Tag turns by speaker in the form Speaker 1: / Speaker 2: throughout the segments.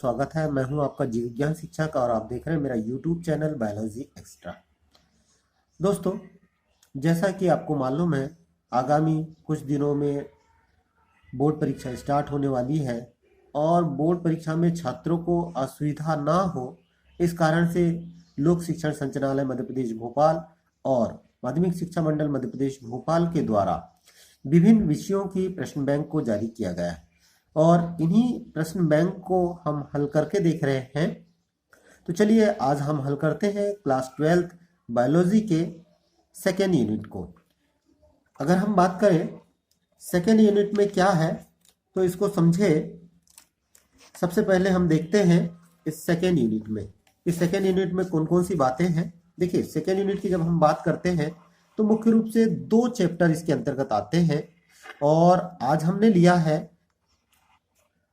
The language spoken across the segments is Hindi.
Speaker 1: स्वागत है। मैं हूं आपका जीव विज्ञान शिक्षक और आप देख रहे हैं मेरा यूट्यूब चैनल बायोलॉजी एक्स्ट्रा। दोस्तों, जैसा कि आपको मालूम है, आगामी कुछ दिनों में बोर्ड परीक्षा स्टार्ट होने वाली है और बोर्ड परीक्षा में छात्रों को असुविधा ना हो, इस कारण से लोक शिक्षण संचालनालय मध्य प्रदेश भोपाल और माध्यमिक शिक्षा मंडल मध्य प्रदेश भोपाल के द्वारा विभिन्न विषयों की प्रश्न बैंक को जारी किया गया है और इन्हीं प्रश्न बैंक को हम हल करके देख रहे हैं। तो चलिए आज हम हल करते हैं क्लास 12th बायोलॉजी के सेकेंड यूनिट को। अगर हम बात करें सेकेंड यूनिट में क्या है तो इसको समझे। सबसे पहले हम देखते हैं इस सेकेंड यूनिट में कौन कौन सी बातें हैं। देखिए, सेकेंड यूनिट की जब हम बात करते हैं तो मुख्य रूप से 2 चैप्टर इसके अंतर्गत आते हैं और आज हमने लिया है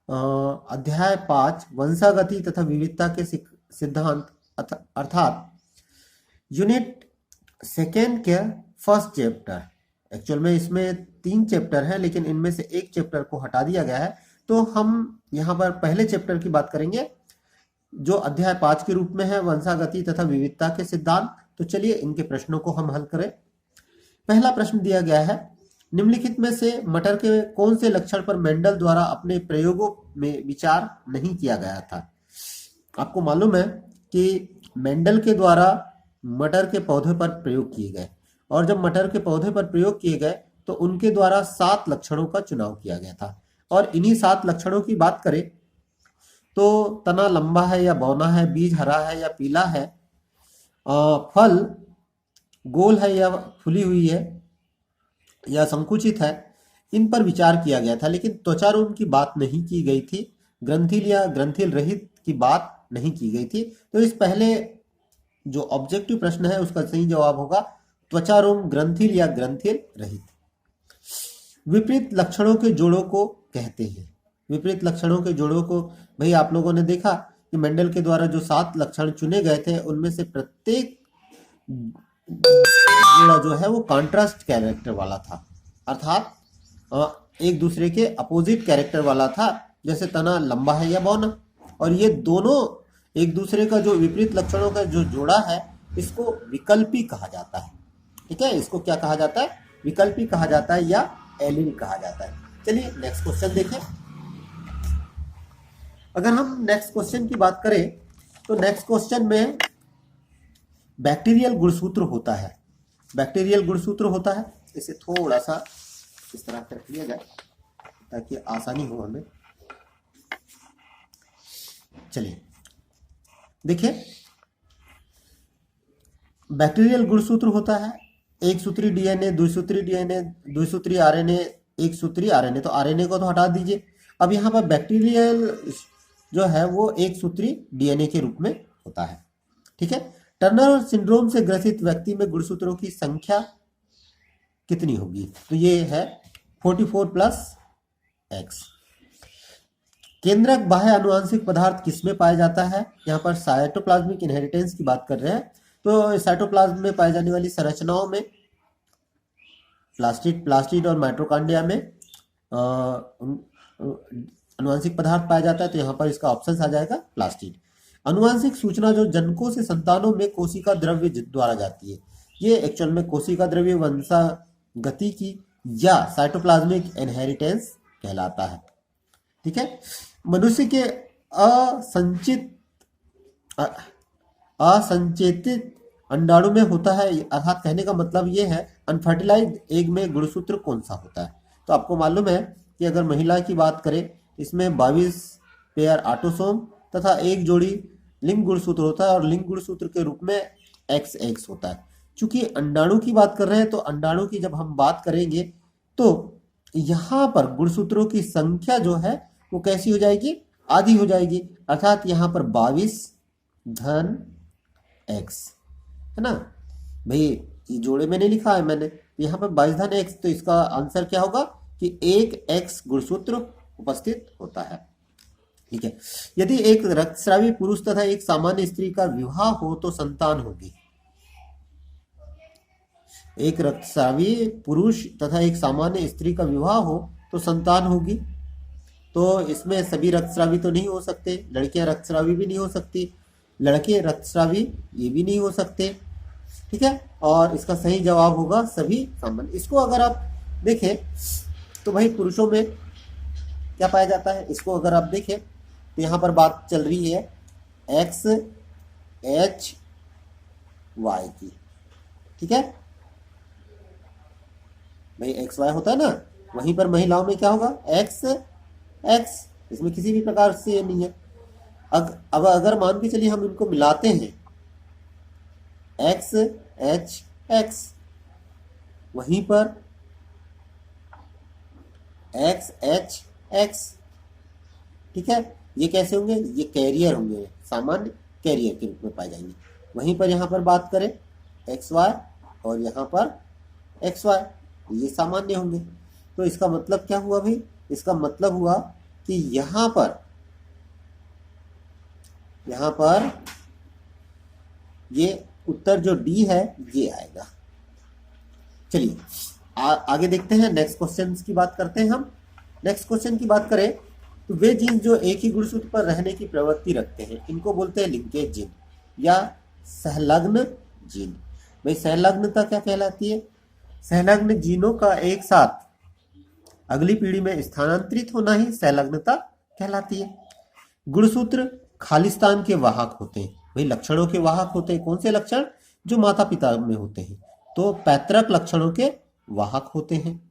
Speaker 1: अध्याय 5 वंशागति तथा विविधता के सिद्धांत अर्थात यूनिट सेकेंड के फर्स्ट चैप्टर। एक्चुअल में इसमें 3 चैप्टर हैं लेकिन इनमें से एक चैप्टर को हटा दिया गया है, तो हम यहाँ पर पहले चैप्टर की बात करेंगे जो अध्याय 5 के रूप में है, वंशागति तथा विविधता के सिद्धांत। तो चलिए इनके प्रश्नों को हम हल करें। पहला प्रश्न दिया गया है, निम्नलिखित में से मटर के कौन से लक्षण पर मेंडल द्वारा अपने प्रयोगों में विचार नहीं किया गया था। आपको मालूम है कि मेंडल के द्वारा मटर के पौधे पर प्रयोग किए गए और जब मटर के पौधे पर प्रयोग किए गए तो उनके द्वारा 7 लक्षणों का चुनाव किया गया था और इन्हीं 7 लक्षणों की बात करें तो तना लंबा है या बौना है, बीज हरा है या पीला है, फल गोल है या फुली हुई है या संकुचित है, इन पर विचार किया गया था। लेकिन त्वचारोम की बात नहीं की गई थी, ग्रंथिल या ग्रंथिल रहित की बात नहीं की गई थी। तो इस पहले जो ऑब्जेक्टिव प्रश्न है उसका सही जवाब होगा त्वचारोम ग्रंथिल या ग्रंथिल रहित। विपरीत लक्षणों के जोड़ों को कहते हैं। विपरीत लक्षणों के जोड़ों को भाई आप लोगों ने देखा कि मेंडल के द्वारा जो 7 लक्षण चुने गए थे उनमें से प्रत्येक जोड़ा जो है वो कॉन्ट्रास्ट कैरेक्टर वाला था, अर्थात एक दूसरे के अपोजिट कैरेक्टर वाला था। जैसे तना लंबा है या बौना, और ये दोनों एक दूसरे का जो विपरीत लक्षणों का जो जोड़ा है इसको विकल्पी कहा जाता है। ठीक है, इसको क्या कहा जाता है? विकल्पी कहा जाता है या एलील कहा जाता है। चलिए नेक्स्ट क्वेश्चन देखें। अगर हम नेक्स्ट क्वेश्चन की बात करें तो नेक्स्ट क्वेश्चन में बैक्टीरियल गुणसूत्र होता है। बैक्टीरियल गुणसूत्र होता है, इसे थोड़ा सा इस तरह कर लिया जाए ताकि आसानी हो हमें। चलिए देखिए, बैक्टीरियल गुणसूत्र होता है एक सूत्री डीएनए, द्विसूत्री डीएनए, द्विसूत्री आरएनए, एक सूत्री आरएनए। तो आरएनए को तो हटा दीजिए। अब यहाँ पर बैक्टीरियल जो है वो एक सूत्री डीएनए के रूप में होता है। ठीक है, टर्नर सिंड्रोम से ग्रसित व्यक्ति में गुणसूत्रों की संख्या कितनी होगी? तो ये है 44 + X। केंद्रक बाह्य आनुवांशिक पदार्थ किसमें पाया जाता है? यहाँ पर साइटोप्लाज्मिक इनहेरिटेंस की बात कर रहे हैं। तो साइटोप्लाज्म में पाई जाने वाली संरचनाओं में प्लास्टिड और माइटोकॉन्ड्रिया में आनुवांशिक पदार्थ पाया जाता है। तो यहाँ पर इसका ऑप्शन आ जाएगा प्लास्टिड। आनुवांशिक सूचना जो जनकों से संतानों में कोशिका द्रव्य द्वारा जाती है, ये एक्चुअल में कोशिका द्रव्य वंशागति की या साइटोप्लाज्मिक इनहेरिटेंस कहलाता है। ठीक है, मनुष्य के असंचेतित अंडाणु में होता है, अर्थात कहने का मतलब ये है अनफर्टिलाइज्ड एग में गुणसूत्र कौन सा होता है? तो आपको मालूम है कि अगर महिला की बात करें इसमें 22 पेयर ऑटोसोम तथा एक जोड़ी लिंग गुणसूत्र होता है और लिंग गुणसूत्र के रूप में XX होता है। चूंकि अंडाणु की बात कर रहे हैं तो अंडाणु की जब हम बात करेंगे तो यहाँ पर गुणसूत्रों की संख्या जो है वो कैसी हो जाएगी? आधी हो जाएगी, अर्थात यहाँ पर 22 धन X है ना भाई। ये जोड़े में नहीं लिखा है मैंने, यहाँ पर 22 धन X। तो इसका आंसर क्या होगा कि एक X गुणसूत्र उपस्थित होता है। ठीक है, यदि एक रक्तस्रावी पुरुष तथा एक सामान्य स्त्री का विवाह हो तो संतान होगी। एक रक्तस्रावी पुरुष तथा एक सामान्य स्त्री का विवाह हो तो संतान होगी। तो इसमें सभी रक्तस्रावी तो नहीं हो सकते, लड़कियां रक्तस्रावी भी नहीं हो सकती, लड़के रक्तस्रावी ये भी नहीं हो सकते, ठीक है। और इसका सही जवाब होगा सभी सामान्य। इसको अगर आप देखें तो भाई पुरुषों में क्या पाया जाता है, इसको अगर आप देखें तो यहाँ पर बात चल रही है एक्स एच वाई की, ठीक है भाई, एक्स वाई होता है ना, वहीं पर महिलाओं में क्या होगा एक्स एक्स, इसमें किसी भी प्रकार से ये नहीं है। अब अगर मान के चलिए हम इनको मिलाते हैं एक्स एच एक्स, वहीं पर एक्स एच एक्स, ठीक है, ये कैसे होंगे, ये कैरियर होंगे, सामान्य कैरियर के रूप में पाए जाएंगे। वहीं पर यहाँ पर बात करें एक्स वाई और यहाँ पर एक्स वाई, ये सामान्य होंगे। तो इसका मतलब क्या हुआ भाई, इसका मतलब हुआ कि यहाँ पर ये उत्तर जो डी है ये आएगा। चलिए आगे देखते हैं, नेक्स्ट क्वेश्चन की बात करते हैं हम। नेक्स्ट क्वेश्चन की बात करें तो वे जीन जो एक ही गुणसूत्र पर रहने की प्रवृत्ति रखते हैं, इनको बोलते हैं लिंकेज जीन या सहलग्न जीन। भाई सहलग्नता क्या कहलाती है, सहलग्न जीनों का एक साथ अगली पीढ़ी में स्थानांतरित होना ही सहलग्नता कहलाती है। गुणसूत्र खालिस्तान के वाहक होते हैं, भाई लक्षणों के वाहक होते हैं। कौन से लक्षण, जो माता पिता में होते हैं, तो पैतृक लक्षणों के वाहक होते हैं।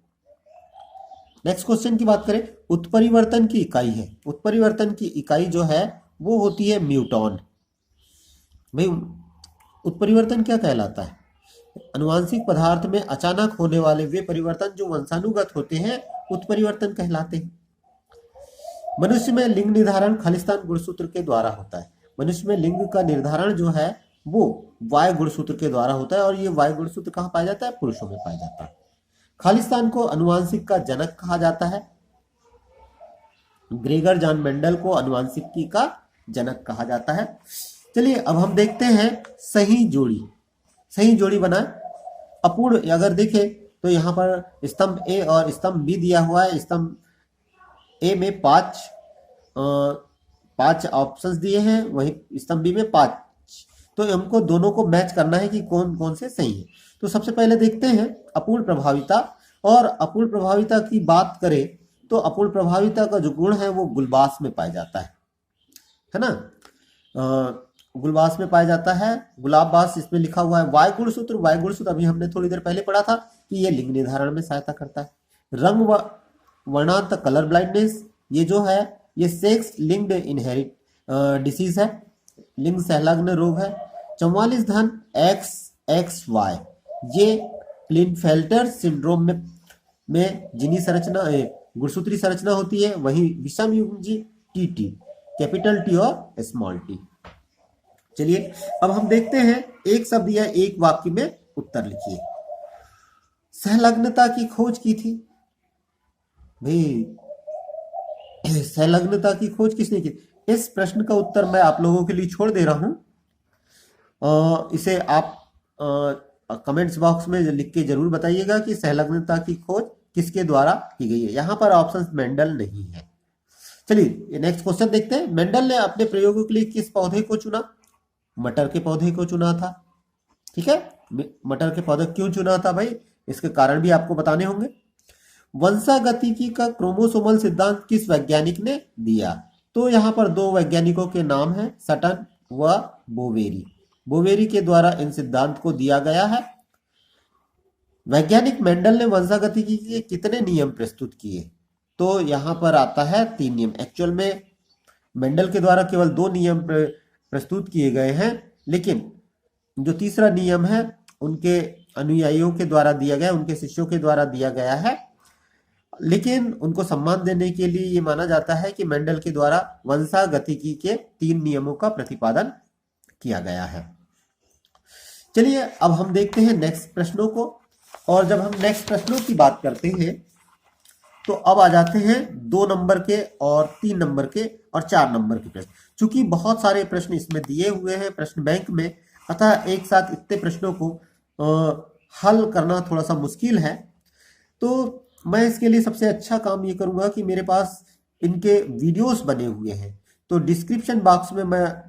Speaker 1: नेक्स्ट क्वेश्चन की बात करें, उत्परिवर्तन की इकाई है, उत्परिवर्तन की इकाई जो है वो होती है म्यूटॉन। भाई उत्परिवर्तन क्या कहलाता है, अनुवांशिक पदार्थ में अचानक होने वाले वे परिवर्तन जो वंशानुगत होते हैं उत्परिवर्तन कहलाते हैं। मनुष्य में लिंग निर्धारण खालिस्तान गुणसूत्र के द्वारा होता है। मनुष्य में लिंग का निर्धारण जो है वो वाय गुणसूत्र के द्वारा होता है, और ये वाय गुणसूत्र कहाँ पाया जाता है, पुरुषों में पाया जाता है। खालिस्तान को अनुवांशिक का जनक कहा जाता है। ग्रेगर जॉन मेंडल को अनुवांशिकी का जनक कहा जाता है। चलिए अब हम देखते हैं सही जोड़ी। सही जोड़ी बनाए अपूर्ण, अगर देखें तो यहाँ पर स्तंभ ए और स्तंभ बी दिया हुआ है। स्तंभ ए में पांच ऑप्शंस दिए हैं, वहीं स्तंभ बी में 5, तो हमको दोनों को मैच करना है कि कौन कौन से सही है। तो सबसे पहले देखते हैं अपूर्ण प्रभाविता। और अपूर्ण प्रभाविता की बात करें तो अपूर्ण प्रभाविता का जो गुण है वो गुलबास में पाया जाता है ना, गुलबास में पाया जाता है। गुलाबबास इसमें लिखा हुआ है। वाय गुणसूत्र, वाय गुणसूत्र अभी हमने थोड़ी देर पहले पढ़ा था कि ये लिंग निर्धारण में सहायता करता है। रंग वर्णांत कलर ब्लाइंडनेस, ये जो है ये सेक्स लिंक्ड इनहेरिट डिसीज है, लिंग सहलग्न रोग है। 44 धन XXY, ये क्लिनफेल्टर सिंड्रोम में जिनी संरचना गुणसूत्री संरचना होती है, वही विषम युग्मजी TT, कैपिटल T और स्मॉल t। चलिए अब हम देखते हैं एक शब्द या एक वाक्य में उत्तर लिखिए। सहलग्नता की खोज की थी, भाई सहलग्नता की खोज किसने की? इस प्रश्न का उत्तर मैं आप लोगों के लिए छोड़ दे रहा हूं। इसे आप कमेंट्स बॉक्स में लिख के जरूर बताइएगा कि सहलग्नता की खोज किसके द्वारा की गई है। यहां पर ऑप्शन मेंडल नहीं है। चलिए नेक्स्ट क्वेश्चन देखते हैं। मेंडल ने अपने प्रयोगों के लिए किस पौधे को चुना? मटर के पौधे को चुना था। ठीक है, मटर के पौधे क्यों चुना था भाई, इसके कारण भी आपको बताने होंगे। वंशागतिकी का क्रोमोसोमल सिद्धांत किस वैज्ञानिक ने दिया? तो यहाँ पर दो वैज्ञानिकों के नाम हैं, सटन व बोवेरी। बोवेरी के द्वारा इन सिद्धांत को दिया गया है। वैज्ञानिक मेंडल ने वंशागतिकी के कितने नियम प्रस्तुत किए? तो यहाँ पर आता है 3 नियम। एक्चुअल में मेंडल के द्वारा केवल 2 नियम प्रस्तुत किए गए हैं, लेकिन जो तीसरा नियम है उनके अनुयायियों के द्वारा दिया गया, उनके शिष्यों के द्वारा दिया गया है। लेकिन उनको सम्मान देने के लिए ये माना जाता है कि मेंडल के द्वारा वंशागतिकी के 3 नियमों का प्रतिपादन किया गया है। चलिए अब हम देखते हैं नेक्स्ट प्रश्नों को। और जब हम नेक्स्ट प्रश्नों की बात करते हैं तो अब आ जाते हैं 2 नंबर के और 3 नंबर के और 4 नंबर के प्रश्न। चूंकि बहुत सारे प्रश्न इसमें दिए हुए हैं प्रश्न बैंक में, अतः एक साथ इतने प्रश्नों को हल करना थोड़ा सा मुश्किल है। तो मैं इसके लिए सबसे अच्छा काम ये करूंगा कि मेरे पास इनके वीडियोस बने हुए हैं, तो डिस्क्रिप्शन बॉक्स में मैं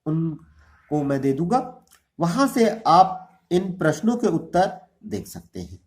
Speaker 1: उनको मैं दे दूंगा, वहां से आप इन प्रश्नों के उत्तर देख सकते हैं।